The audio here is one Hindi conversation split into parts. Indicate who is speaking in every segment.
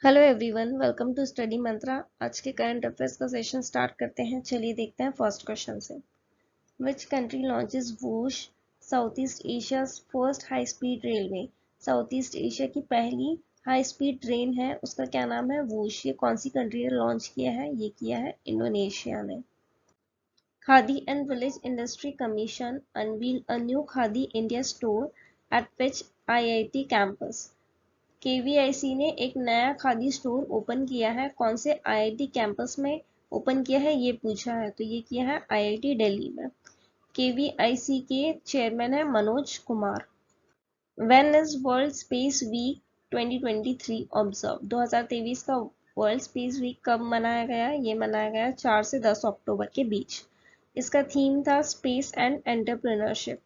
Speaker 1: Hello everyone, welcome to study Mantra. आज के करंट अफेयर्स का सेशन स्टार्ट करते हैं। चलिए देखते हैं फर्स्ट क्वेश्चन से। Which country launches Whoosh, south east Asia's first high speed railway. South east Asia की पहली हाई स्पीड ट्रेन है, उसका क्या नाम है? वूश। ये कौन सी कंट्री ने लॉन्च किया है? ये किया है इंडोनेशिया ने। Khadi and village industry commission unveil a new khadi India store at which IIT campus. KVIC ने एक नया खादी स्टोर ओपन किया है। कौन से IIT कैंपस में ओपन किया है ये पूछा है, तो ये किया है IIT दिल्ली में। KVIC के चेयरमैन है Manoj Kumar. When is world space week 2023 observe. 2023 का वर्ल्ड स्पेस वीक कब मनाया गया? ये मनाया गया 4 से 10 अक्टूबर के बीच। इसका थीम था space and entrepreneurship.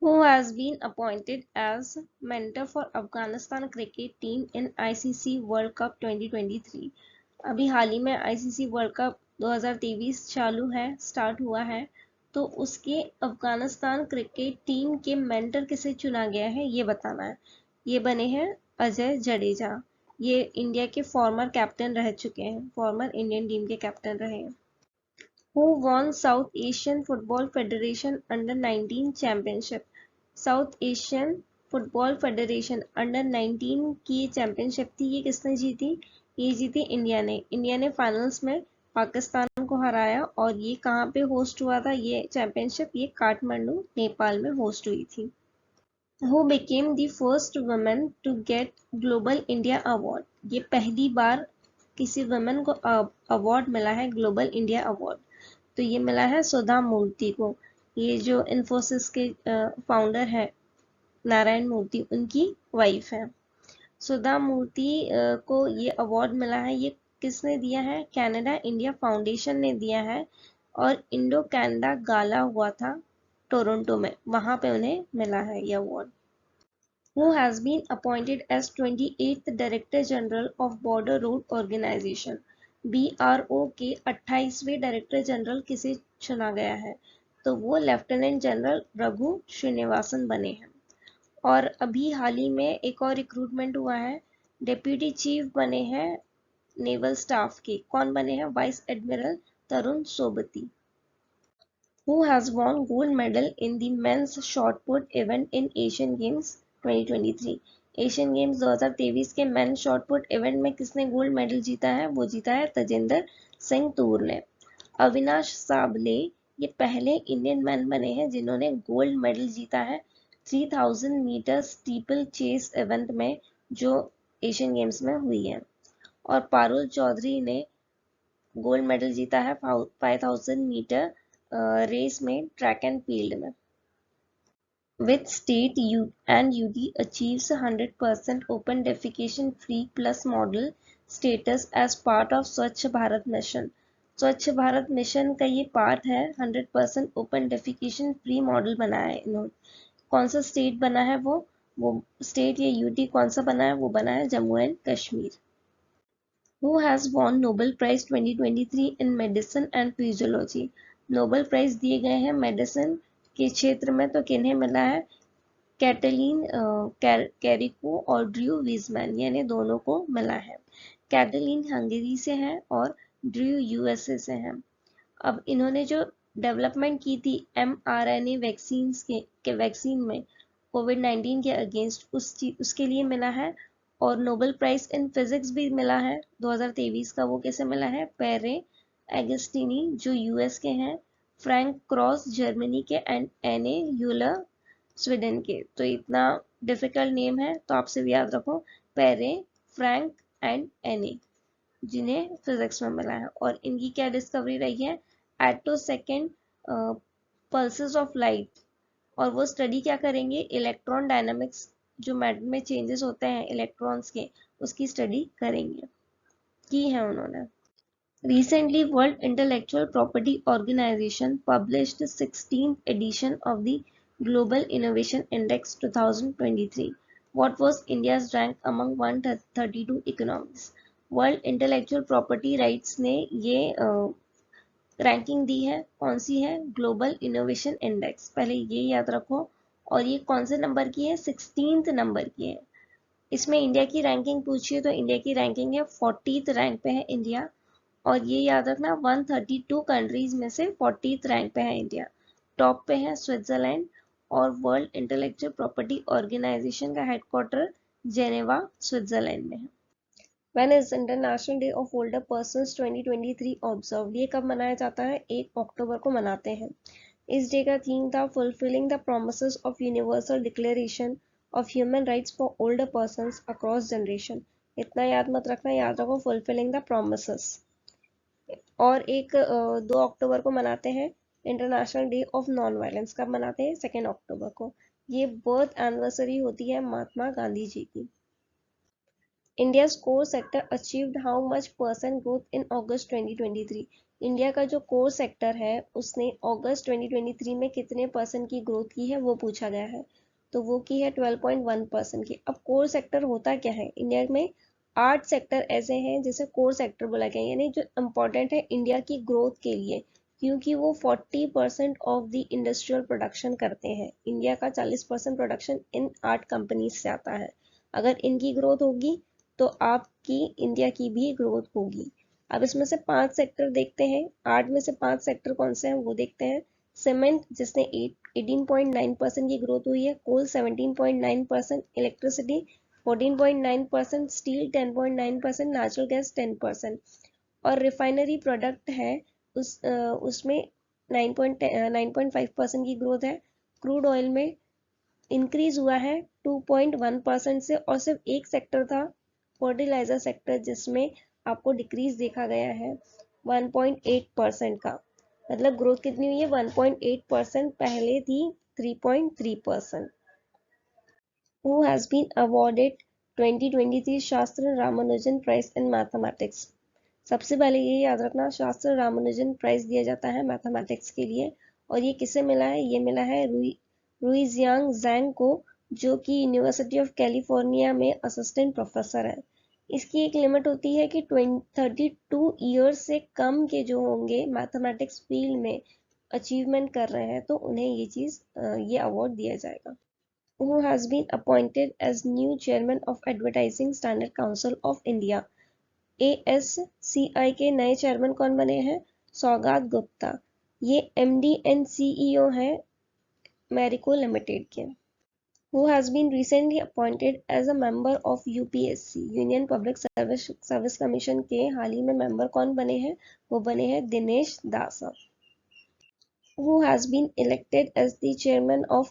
Speaker 1: Who has been appointed as mentor for Afghanistan cricket team in ICC World Cup 2023? अभी हाल ही में ICC वर्ल्ड कप 2023 चालू है, स्टार्ट हुआ है, तो उसके अफगानिस्तान क्रिकेट टीम के मेंटर किसे चुना गया है ये बताना है। ये बने हैं अजय जडेजा। ये इंडिया के फॉर्मर कैप्टन रह चुके हैं, फॉर्मर इंडियन टीम के कैप्टन रहे हैं। Who won South Asian Football Federation Under-19 Championship? South Asian football federation under-19 की ये चैंपियनशिप थी, ये किसने जीती? ये जीती इंडिया ने। इंडिया ने फाइनल्स में पाकिस्तान को हराया। और ये कहाँ पे होस्ट हुआ था ये चैंपियनशिप? ये काठमांडू नेपाल में होस्ट हुई थी। Who became the first woman to get global India award? ये पहली बार किसी वुमेन को अवार्ड मिला है, ग्लोबल इंडिया अवार्ड। तो ये मिला है सुधा मूर्ति को। ये जो इन्फोसिस के फाउंडर है नारायण मूर्ति, उनकी वाइफ है। सुधा मूर्ति को ये अवार्ड मिला है। ये किसने दिया है? कनाडा इंडिया फाउंडेशन ने दिया है। और इंडो कनाडा गाला हुआ था टोरंटो में, वहां पे उन्हें मिला है ये award. Who has been appointed as 28th Director General of Border Road Organization? BRO के 28वें डायरेक्टर जनरल किसे चुना गया है? तो वो लेफ्टिनेंट जनरल रघु श्रीनिवासन बने हैं। और अभी हाल ही में एक और रिक्रूटमेंट हुआ है, डेप्यूटी चीफ बने हैं नेवल स्टाफ के। कौन बने हैं? Vice admiral Tarun Sobti. Who has won gold medal in the men's shot put event in Asian Games 2023? Asian games 2023 के मेन शॉट पुट इवेंट में किसने गोल्ड मेडल जीता है? वो जीता है तजिंदर सिंह तूर ने। अविनाश साबले ये पहले इंडियन मैन बने हैं जिन्होंने गोल्ड मेडल जीता है 3000 मीटर स्टीपल चेस इवेंट में, जो एशियन गेम्स में हुई है। और पारुल चौधरी ने गोल्ड मेडल जीता है 5000 मीटर रेस में, ट्रैक एंड फील्ड में। Which state and UT achieves 100% open defecation free plus model status as part of स्वच्छ भारत मिशन? स्वच्छ भारत मिशन का ये पार्ट है, 100% ओपन डेफिकेशन फ्री मॉडल बनाया है इन्होंने। कौन सा स्टेट बना है? वो स्टेट या यूटी कौन सा बना है? वो बना है Jammu and Kashmir. Who has won Nobel Prize 2023 in Medicine and Physiology? Nobel prize दिए गए हैं मेडिसिन के क्षेत्र में, तो किन्हें मिला है? कैटलीन कैरिको और ड्रू विजमैन, यानी दोनों को मिला है। कैटलीन हंगरी से है और ड्रू USA से है। अब इन्होंने जो डेवलपमेंट की थी mRNA वैक्सीन के वैक्सीन में कोविड-19 के अगेंस्ट, उसके लिए मिला है। और नोबेल प्राइज इन फिजिक्स भी मिला है 2023 का। वो कैसे मिला है? पेरे एगस्टिनी जो यूएस के हैं, फ्रैंक क्रॉस जर्मनी के एंड एने यूलर स्वीडन के। तो इतना डिफिकल्ट नेम है, तो आप सिर्फ याद रखो पेरे, फ्रैंक एंड एने, जिन्हें फिजिक्स में मिला है। और इनकी क्या डिस्कवरी रही है? एटो सेकेंड पल्सेस ऑफ लाइट। और वो स्टडी क्या करेंगे? इलेक्ट्रॉन डायनामिक्स, जो मैटर में चेंजेस होते हैं इलेक्ट्रॉन्स के, उसकी स्टडी करेंगे, की है उन्होंने। Recently, World Intellectual Property Organization published the 16th edition of the Global Innovation Index 2023. What was India's rank among 132 economies? World Intellectual Property Rights ने ये रैंकिंग दी है। कौन सी है? ग्लोबल इनोवेशन इंडेक्स, पहले ये याद रखो। और ये कौन से नंबर की है? 16th नंबर की है। इसमें इंडिया की रैंकिंग पूछिए तो इंडिया की रैंकिंग है 40th रैंक पे है इंडिया, और ये याद रखना 132 कंट्रीज में से 40th रैंक पे है इंडिया। टॉप पे है स्विट्जरलैंड, और वर्ल्ड इंटेलेक्चुअल प्रॉपर्टी ऑर्गेनाइजेशन का हेडक्वार्टर जेनेवा स्विट्जरलैंड में है। When is international day of older persons 2023 observe? ये कब मनाया जाता है? 1 अक्टूबर को मनाते हैं। इस डे का थीम था fulfilling the promises of universal declaration of human rights for older persons across generation. इतना याद मत रखना, याद रखो फुलफिलिंग द प्रोमिसेस। और एक 2 अक्टूबर को मनाते हैं international day of non violence. कब मनाते हैं? 2 अक्टूबर को। ये बर्थ एनिवर्सरी होती है महात्मा गांधी जी की। India's core sector achieved how much percent growth in August 2023? India का जो कोर सेक्टर है उसने अगस्त 2023 में कितने परसेंट की ग्रोथ की है वो पूछा गया है, तो वो की है 12.1% की। अब कोर सेक्टर होता क्या है? इंडिया में 8 सेक्टर ऐसे हैं जिसे कोर सेक्टर बोला गया है, यानी जो इम्पोर्टेंट है इंडिया की ग्रोथ के लिए, क्योंकि वो 40% ऑफ द इंडस्ट्रियल प्रोडक्शन करते हैं। इंडिया का 40% प्रोडक्शन इन 8 कंपनीज से आता है। अगर इनकी ग्रोथ होगी तो आपकी इंडिया की भी ग्रोथ होगी। अब इसमें से 5 सेक्टर देखते हैं, 8 में से 5 सेक्टर कौन से हैं वो देखते हैं। सीमेंट जिसने 18.9% की ग्रोथ हुई है, कोल 17.9%, इलेक्ट्रिसिटी 14.9%, स्टील 10.9%, नेचुरल गैस 10%, और रिफाइनरी प्रोडक्ट है उसमें 9.5% की ग्रोथ है। क्रूड ऑयल में इंक्रीज हुआ है 2.1% से, और सिर्फ एक सेक्टर था फर्टिलाइजर सेक्टर जिसमें आपको डिक्रीज देखा गया है 1.8% का। मतलब ग्रोथ कितनी हुई है? 1.8%, पहले थी 3.3%। Who has been awarded 2023 शास्त्र रामानुजन प्राइज इन मैथमेटिक्स? सबसे पहले ये याद रखना, शास्त्र रामानुजन प्राइज दिया जाता है मैथमेटिक्स के लिए, और ये किसे मिला है? ये मिला है रुइजियांग जैंग को, जो कि यूनिवर्सिटी ऑफ कैलिफोर्निया में असिस्टेंट प्रोफेसर है। इसकी एक लिमिट होती है कि 32 ईयर्स से कम के जो होंगे मैथमेटिक्स फील्ड में अचीवमेंट कर रहे हैं तो उन्हें ये अवार्ड दिया जाएगा। Who has been appointed as new chairman of Advertising Standard Council of India? ASCI के नए चेयरमैन कौन बने हैं? सौगात गुप्ता। ये MD एंड CEO हैं मैरिको लिमिटेड के। Who has been recently appointed as a member of UPSC union public service commission के हाल ही में मेंबर कौन बने हैं? वो बने हैं दिनेश दासा। Who has been elected as the chairman of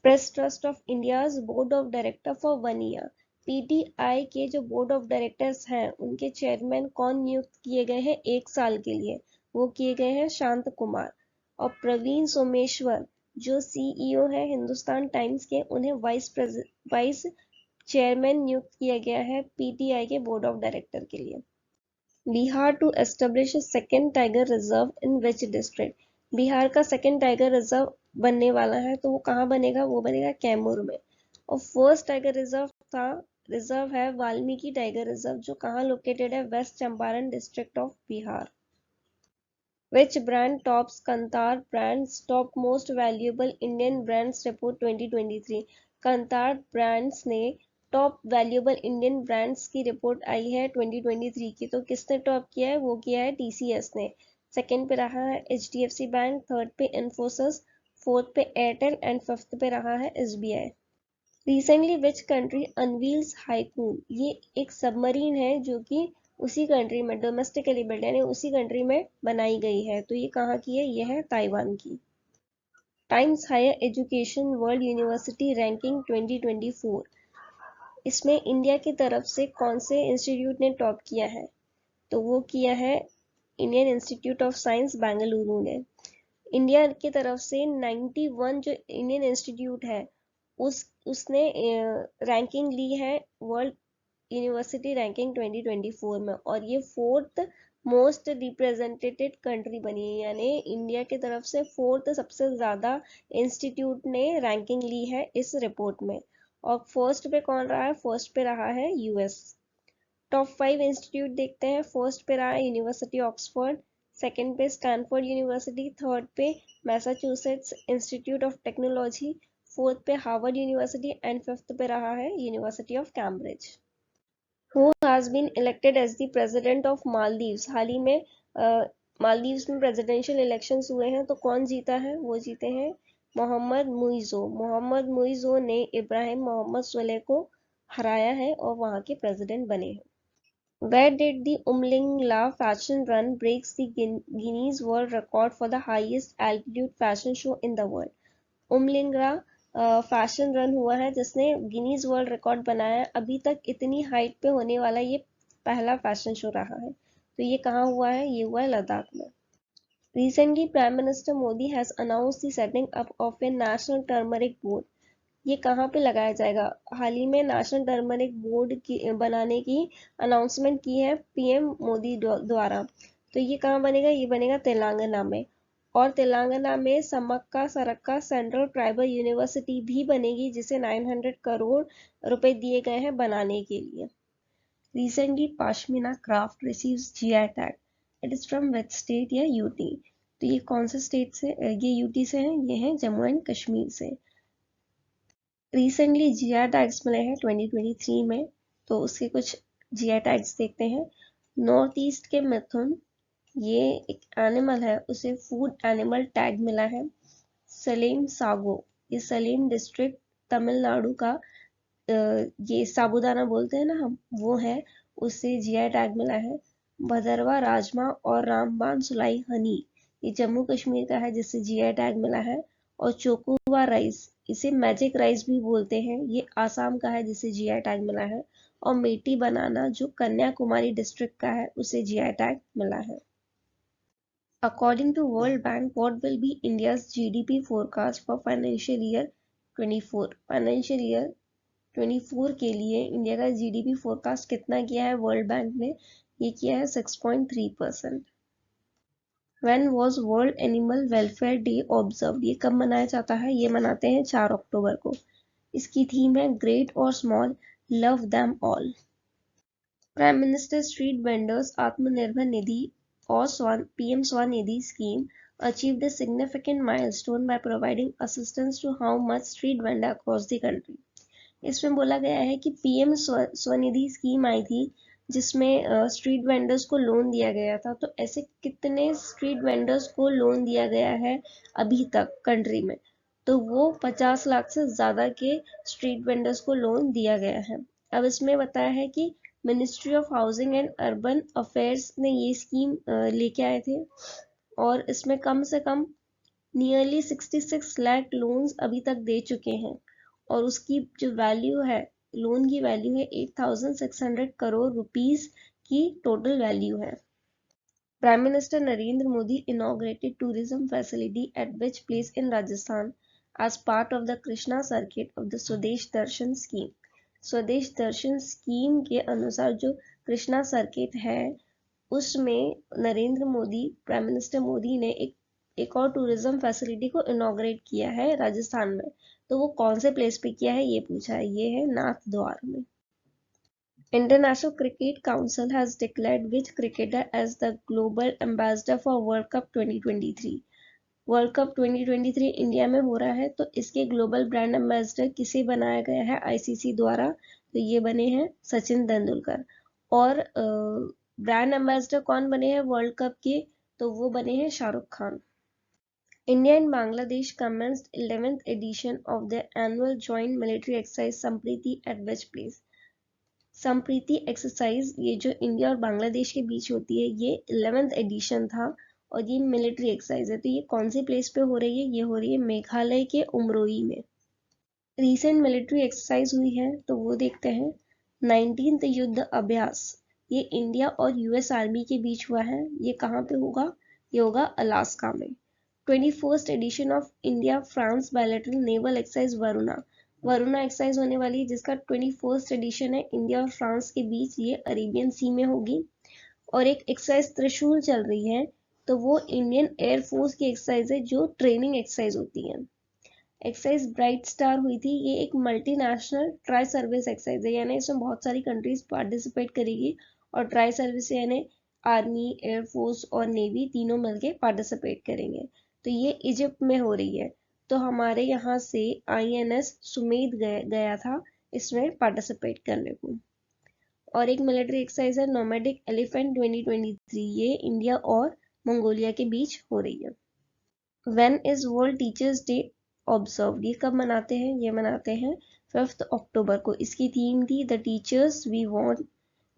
Speaker 1: press trust of India's board of director for 1 year? PTI के जो बोर्ड ऑफ डायरेक्टर्स हैं उनके चेयरमैन कौन नियुक्त किए गए हैं 1 साल के लिए? वो किए गए हैं शांत कुमार। और प्रवीण सोमेश्वर जो CEO है हिंदुस्तान टाइम्स के, उन्हें वाइस चेयरमैन नियुक्त किया गया है PTI के बोर्ड ऑफ डायरेक्टर के लिए। Bihar to establish second tiger reserve in which district? Bihar का सेकेंड टाइगर रिजर्व बनने वाला है, तो वो कहाँ बनेगा? वो बनेगा कैमूर में। और फर्स्ट टाइगर रिजर्व है वाल्मीकि टाइगर रिजर्व, जो कहाँ लोकेटेड है? West Champaran district of Bihar. Which brand tops Kantar Brands Top Most Valuable Indian Brands Report 2023? Kantar Brands ने टॉप वैल्यूएबल इंडियन ब्रांड्स की रिपोर्ट आई है 2023 की, तो किसने टॉप किया है? वो किया है TCS ने। सेकंड पे रहा है HDFC बैंक, थर्ड पे इन्फोसिस, फोर्थ पे एयरटेल एंड फिफ्थ पे रहा है SBI। Recently which country unveils Haikun? ये एक सबमरीन है जो कि उसी कंट्री में डोमेस्टिकली बिल्ड यानी उसी कंट्री में बनाई गई है, तो ये कहाँ की है? ये है ताइवान की। Times Higher Education World University ranking 2024, इसमें इंडिया की तरफ से कौन से इंस्टीट्यूट ने टॉप किया है? तो वो किया है Indian institute of science Bengaluru ने। इंडिया की तरफ से 91 जो इंडियन इंस्टीट्यूट है उसने रैंकिंग ली है वर्ल्ड यूनिवर्सिटी रैंकिंग 2024 में, और ये 4th मोस्ट रिप्रेजेंटेटेड कंट्री बनी है, यानी इंडिया की तरफ से 4th सबसे ज़्यादा इंस्टीट्यूट ने रैंकिंग ली है इस रिपोर्ट में। और फर्स्ट पे कौन रहा है? फर्स्ट पे रहा है US। टॉप 5 इंस्टीट्यूट देखते हैं। फर्स्ट पे रहा है यूनिवर्सिटी ऑक्सफोर्ड, सेकंड पे स्टैनफोर्ड यूनिवर्सिटी, थर्ड पे Massachusetts institute of technology, 4th पे हार्वर्ड यूनिवर्सिटी एंड 5th पे रहा है university of Cambridge. Who has been elected as the president of Maldives? हाल ही में मालदीव्स में प्रेसिडेंशियल इलेक्शंस हुए हैं, तो कौन जीता है? वो जीते हैं मोहम्मद मुइज़ो। मोहम्मद मुइज़ो ने इब्राहिम मोहम्मद सोलेह को हराया है और वहाँ के प्रेसिडेंट बने हैं। Where did the Umlingla fashion run breaks the Guinness World Record for the highest altitude fashion show in the world? Umling La fashion run हुआ है जिसने गिनीज वर्ल्ड रिकॉर्ड बनाया है। अभी तक इतनी हाइट पे होने वाला ये पहला फैशन शो रहा है। तो ये कहाँ हुआ है? ये हुआ है लद्दाख में। Recently prime minister Modi has announce the setting up of A national turmeric board. ये कहाँ पे लगाया जाएगा? हाल ही में नेशनल टर्मरिक बोर्ड की बनाने की अनाउंसमेंट की है पीएम मोदी द्वारा। तो ये कहाँ बनेगा? ये बनेगा तेलंगाना में। और तेलंगाना में समक्का सरक्का सेंट्रल ट्राइबल यूनिवर्सिटी भी बनेगी जिसे 900 करोड़ रुपए दिए गए हैं बनाने के लिए। Recently pashmina craft receives GI tag. It is from which state या यूटी? तो ये कौन से स्टेट से? ये यूटी से है, ये है जम्मू एंड कश्मीर से। रिसेंटली जीआई टैग्स मिले हैं 2023 में, तो उसके कुछ जीआई टैग्स देखते हैं। नॉर्थ ईस्ट के मिथुन, ये एक एनिमल है, उसे फूड एनिमल टैग मिला है। सलेम सागो, ये सलेम डिस्ट्रिक्ट तमिलनाडु का ये साबूदाना बोलते हैं ना हम, वो है, उससे जीआई टैग मिला है। भदरवा राजमा और रामबान सुलाई हनी, ये जम्मू कश्मीर का है जिससे जीआई टैग मिला है। और चोकुवा राइस, इसे मैजिक राइस भी बोलते हैं, ये आसाम का है जिसे जीआई टैग मिला है। और मेटी बनाना जो कन्याकुमारी डिस्ट्रिक्ट का है उसे जीआई टैग मिला है। According to World Bank, what will be India's GDP forecast for financial year 24? Financial year 24 के लिए इंडिया का जीडीपी फोरकास्ट कितना किया है वर्ल्ड बैंक ने? ये किया है 6.3%। When was World Animal Welfare Day observed? ये कब मनाया जाता है? ये मनाते हैं 4 अक्टूबर को। इसकी थीम है ग्रेट और small, love them all. Prime minister street vendors Atmanirbhar Nidhi और PM Swanidhi scheme achieved a significant milestone by providing assistance to how much street vendor across the country. इसमें बोला गया है कि PM स्वनिधि स्कीम आई थी जिसमें स्ट्रीट वेंडर्स को लोन दिया गया था। तो ऐसे कितने स्ट्रीट वेंडर्स को लोन दिया गया है अभी तक कंट्री में? तो वो 50 लाख से ज़्यादा के स्ट्रीट वेंडर्स को लोन दिया गया है। अब इसमें बताया है कि ministry of housing and urban affairs ने ये स्कीम लेके आए थे और इसमें कम से कम नियरली 66 लाख लोन्स अभी तक दे चुके हैं और उसकी जो वैल्यू है, लोन की वैल्यू है 8,600 करोड़ रुपीस की टोटल वैल्यू है। Prime minister Narendra Modi inaugurated tourism facility at which place in Rajasthan as part of the Krishna circuit of the Swadesh Darshan scheme. स्वदेश दर्शन स्कीम के अनुसार जो कृष्णा सर्किट है उसमें नरेंद्र मोदी, प्राइम मिनिस्टर मोदी ने एक और टूरिज्म फैसिलिटी को इनॉग्रेट किया है राजस्थान में। तो वो कौन से प्लेस पे किया है ये पूछा है, ये है नाथ द्वार में। International cricket council has declared which cricketer as the global ambassador for world cup 2023। World cup 2023 India में हो रहा है, तो इसके ग्लोबल ब्रांड एम्बेसडर किसे बनाया गया है आईसीसी द्वारा? तो ये बने हैं सचिन तेंदुलकर। और ब्रांड एम्बेसडर कौन बने हैं वर्ल्ड कप के? तो वो बने हैं Shahrukh Khan. India and Bangladesh commenced 11th edition of their annual joint military exercise Sampriti at which place? Sampriti exercise, ये जो इंडिया और बांग्लादेश के बीच होती है, ये 11th एडिशन था और ये मिलिट्री एक्सरसाइज है। तो ये कौन सी प्लेस पे हो रही है? ये हो रही है मेघालय के उमरोई में। रिसेंट मिलिट्री एक्सरसाइज हुई है तो वो देखते हैं। 19th युद्ध अभ्यास, ये इंडिया और यूएस आर्मी के बीच हुआ है। ये कहाँ पे होगा? ये होगा अलास्का में। 21st edition of India France bilateral naval exercise Varuna, Varuna exercise होने वाली है जिसका 21st एडिशन है इंडिया और फ्रांस के बीच, ये अरेबियन सी में होगी। और एक एक्सरसाइज त्रिशूल चल रही है, तो वो इंडियन एयरफोर्स की एक्सरसाइज है जो ट्रेनिंग एक्सरसाइज होती है। एक्सरसाइज ब्राइट स्टार हुई थी, ये एक मल्टीनेशनल ट्राई सर्विस एक्सरसाइज है, यानी इसमें बहुत सारी कंट्रीज पार्टिसिपेट करेगी और ट्राई सर्विस यानी आर्मी, एयरफोर्स और नेवी तीनों मिलके पार्टिसिपेट करेंगे। तो ये इजिप्ट में हो रही है। तो हमारे यहाँ से INS सुमेध गया था इसमें पार्टिसिपेट करने को। और एक मिलिट्री एक्सरसाइज है नोमैडिक एलिफेंट 2023, ये इंडिया और मंगोलिया के बीच हो रही है। When is world teachers day observed, ये कब मनाते हैं? ये मनाते हैं 5 अक्टूबर को। इसकी थीम थी the teachers we want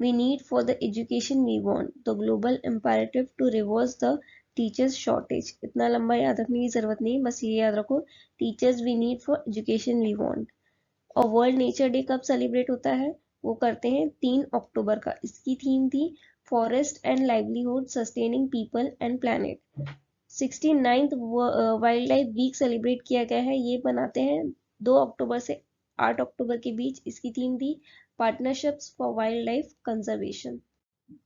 Speaker 1: we need for the education we want, the global imperative to reverse the teachers shortage. इतना लंबा याद रखने की जरूरत नहीं, बस ये याद रखो teachers we need for education we want. और वर्ल्ड नेचर डे कब सेलिब्रेट होता है? वो करते हैं 3 अक्टूबर का। इसकी थीम थी forest and livelihood sustaining people and planet. 69th wild life week celebrate किया गया है, ये बनाते हैं 2 अक्टूबर से 8 अक्टूबर के बीच। इसकी थीम थी partnerships for wild life conservation.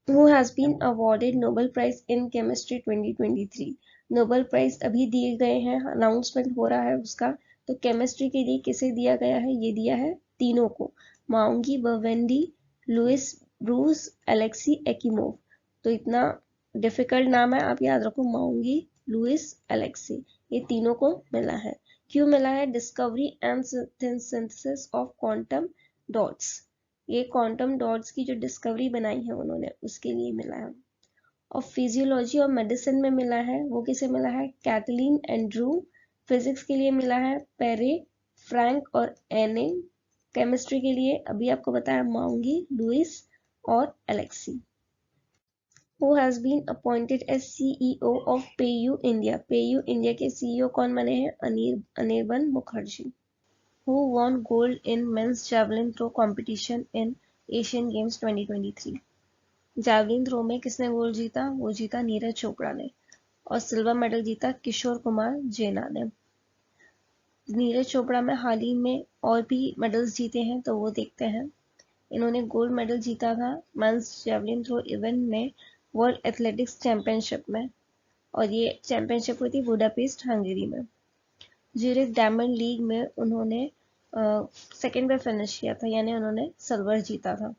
Speaker 1: Who has been awarded Nobel Prize in Chemistry 2023? Nobel prize अभी दिए गए हैं, अनाउंसमेंट हो रहा है उसका। तो केमिस्ट्री के लिए किसे दिया गया है? ये दिया है तीनों को, माउंगी, बर्वेंडी, लुइस ब्रूस, एलेक्सी एक्imoव। तो इतना डिफिकल्ट नाम है, आप याद रखो, माउंगी, लुइस, एलेक्सी, ये तीनों को मिला है। क्यों मिला है? Discovery and synthesis of quantum dots, ये क्वांटम डॉट्स की जो डिस्कवरी बनाई है उन्होंने, उसके लिए मिला है। और फिजियोलॉजी और मेडिसिन में मिला है, वो किसे मिला है? Catelyn Andrew. फिजिक्स के लिए मिला है पेरे, फ्रैंक और एने। केमिस्ट्री के लिए अभी आपको बताया माउंगी, लुइस और Alexei. Who has been appointed as CEO of PayU India? PayU India के CEO कौन बने हैं? Anirban Mukherjee. Who won gold in men's javelin throw competition in Asian Games 2023? Javelin throw में किसने गोल्ड जीता? वो जीता नीरज चोपड़ा ने। और सिल्वर मेडल जीता किशोर कुमार जेना ने। नीरज चोपड़ा में हाल ही में और भी मेडल्स जीते हैं, तो वो देखते हैं। इन्होंने गोल्ड मेडल जीता था मेंस जेवलिन थ्रो इवेंट में वर्ल्ड एथलेटिक्स चैंपियनशिप में, और ये चैंपियनशिप हुई थी बुडापेस्ट हंगरी में। ज्यूरिख डायमंड लीग में उन्होंने सेकेंड पे फिनिश किया था, यानी उन्होंने सिल्वर जीता था।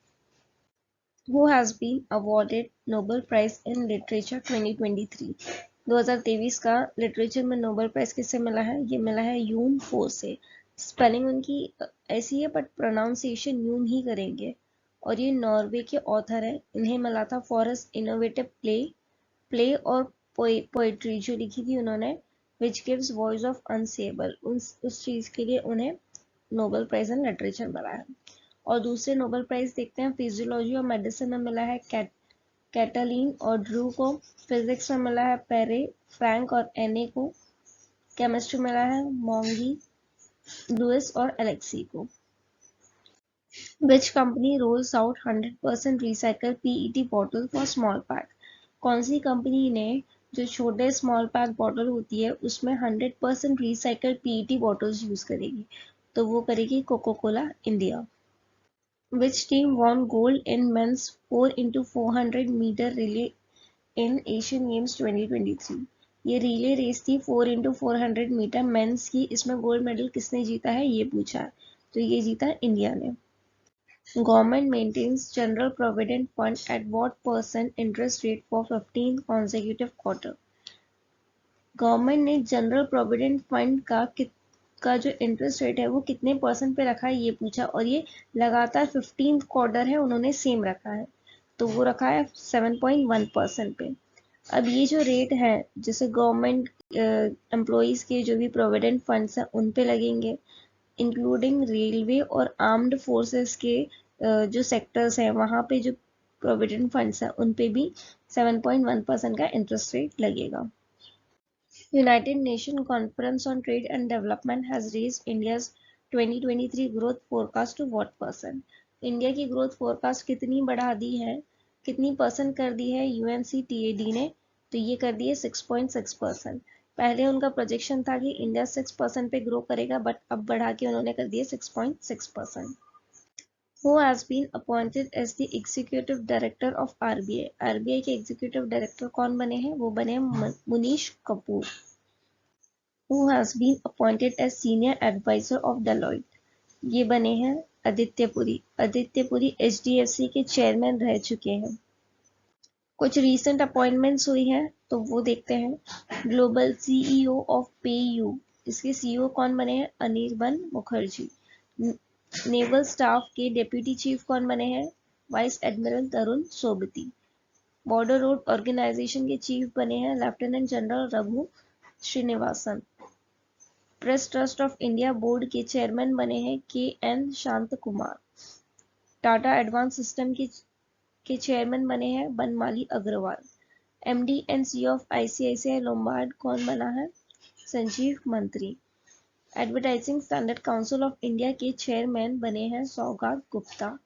Speaker 1: Who has been awarded Nobel Prize in Literature 2023? 2023 का लिटरेचर में नोबेल प्राइज किससे मिला है? ये मिला है यून फो से। स्पेलिंग उनकी ऐसी है बट प्रोनाउंसिएशन यून ही करेंगे। और ये नॉर्वे के ऑथर है। इन्हें मिला था फॉर इनोवेटिव प्ले और पोएट्री जो लिखी थी उन्होंने, विच गिव्स वॉइस ऑफ अनसेबल, उस चीज के लिए उन्हें नोबेल प्राइज इन लिटरेचर मिला है। और दूसरे नोबेल प्राइज देखते हैं। फिजियोलॉजी और मेडिसिन में मिला है कैटलीन और ड्रू को। फिजिक्स में मिला है पेरे, फ्रैंक और एने को। केमिस्ट्री मिला है मोंगी, लुइस और एलेक्सी को। Which company roles out 100% recycle PET bottle for small pack? कौन सी कंपनी ने जो छोटे स्मॉल पैक बॉटल होती है उसमें 100% रिसाइकल PET बॉटल्स यूज करेगी? तो वो करेगी Coca Cola India. Which team won gold in men's 4x400 meter relay in Asian Games 2023? ये रिले रेस थी 4x400 मीटर मेंस की। इसमें गोल्ड मेडल किसने जीता है ये पूछा है, तो ये जीता इंडिया ने। Government maintains general provident fund at what % interest rate for 15 consecutive quarter? Government ने जनरल प्रोविडेंट फंड का जो इंटरेस्ट रेट है वो कितने % पे रखा है ये पूछा, और ये लगातार 15th क्वार्टर है उन्होंने सेम रखा है, तो वो रखा है 7.1% पे। अब ये जो रेट है जैसे गवर्नमेंट एम्प्लॉइज के जो भी प्रोविडेंट फंड्स हैं उन पे लगेंगे, इंक्लूडिंग रेलवे और आर्म्ड फोर्सेस के जो सेक्टर्स हैं वहाँ पे जो प्रोविडेंट फंड्स हैं उन पे भी 7.1% का इंटरेस्ट रेट लगेगा। United Nations Conference on Trade and Development has raised India's 2023 growth forecast to what %? India की ग्रोथ फोरकास्ट कितनी बढ़ा दी है, कितनी % कर दी है UNCTAD ने? तो ये कर दी है 6.6%। पहले उनका प्रोजेक्शन था कि इंडिया 6% पे ग्रो करेगा, बट अब बढ़ा के उन्होंने कर दिया 6.6%। Who has been appointed as the Executive Director of RBI? RBI के एग्जीक्यूटिव डायरेक्टर कौन बने हैं? वो बने Munish Kapoor. Who has been appointed as Senior Advisor of Deloitte? ये बने हैं आदित्य पुरी। आदित्य पुरी HDFC के चेयरमैन रह चुके हैं। कुछ रीसेंट अपॉइंटमेंट्स हुई हैं तो वो देखते हैं। ग्लोबल CEO of PayU इसके सीईओ कौन बने हैं? अनिर्बन मुखर्जी। नेवल स्टाफ के डेप्यूटी चीफ कौन बने हैं? Vice admiral Tarun Sobti. Border road organisation के चीफ बने हैं lieutenant general Raghu Srinivasan. Press trust of India board के चेयरमैन बने हैं K N. Shanta Kumar. Tata advance system के चेयरमैन बने हैं Banmali Agarwal. MD and CEO of ICICI Lombard कौन बना है? संजीव मंत्री। Advertising standard council of India के चेयरमैन बने हैं सौगात Gupta.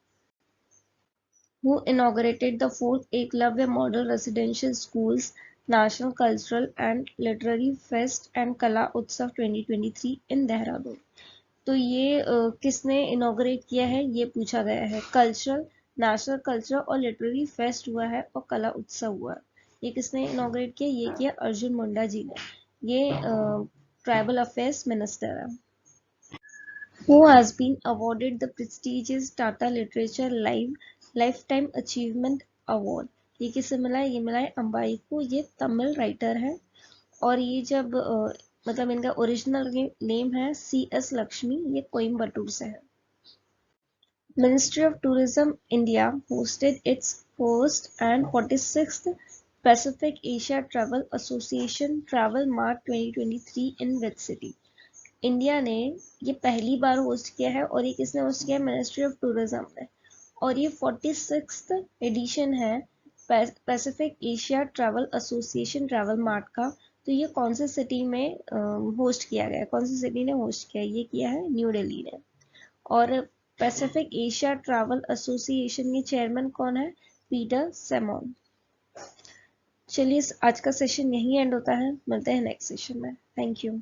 Speaker 1: Who inaugurated the fourth Eklavya Model Residential Schools National Cultural and Literary Fest and Kala Utsav 2023 in Dehradun? तो ये किसने इनॉग्रेट किया है ये पूछा गया है। कल्चरल, नेशनल कल्चरल और लिटरेरी फेस्ट हुआ है और कला उत्सव हुआ है। ये किसने इनॉग्रेट किया? ये किया अर्जुन मुंडा जी ने। ये ट्राइबल अफेयर्स मिनिस्टर है। Who has been awarded the prestigious Tata Literature Lifetime Achievement Award? ये किसे मिला है? ये मिला है अंबाई को। ये तमिल राइटर है और ये जब मतलब इनका ओरिजिनल नेम है CS लक्ष्मी। ये कोयम्बटूर से है। Ministry of Tourism India hosted its first and 46th Pacific Asia Travel Association Travel Mart 2023 in which city? India ने ये पहली बार होस्ट किया है और ये किसने होस्ट किया है? मिनिस्ट्री ऑफ टूरिज्म ने। और ये 46th एडिशन है Pacific Asia travel association travel mart का। तो ये कौन से सिटी में होस्ट किया गया है? कौन सी सिटी ने होस्ट किया है? ये किया है न्यू दिल्ली ने। और पैसिफिक एशिया ट्रैवल एसोसिएशन के चेयरमैन कौन है? पीटर सेमोन। चलिए आज का सेशन यहीं एंड होता है। मिलते हैं नेक्स्ट सेशन में। Thank you.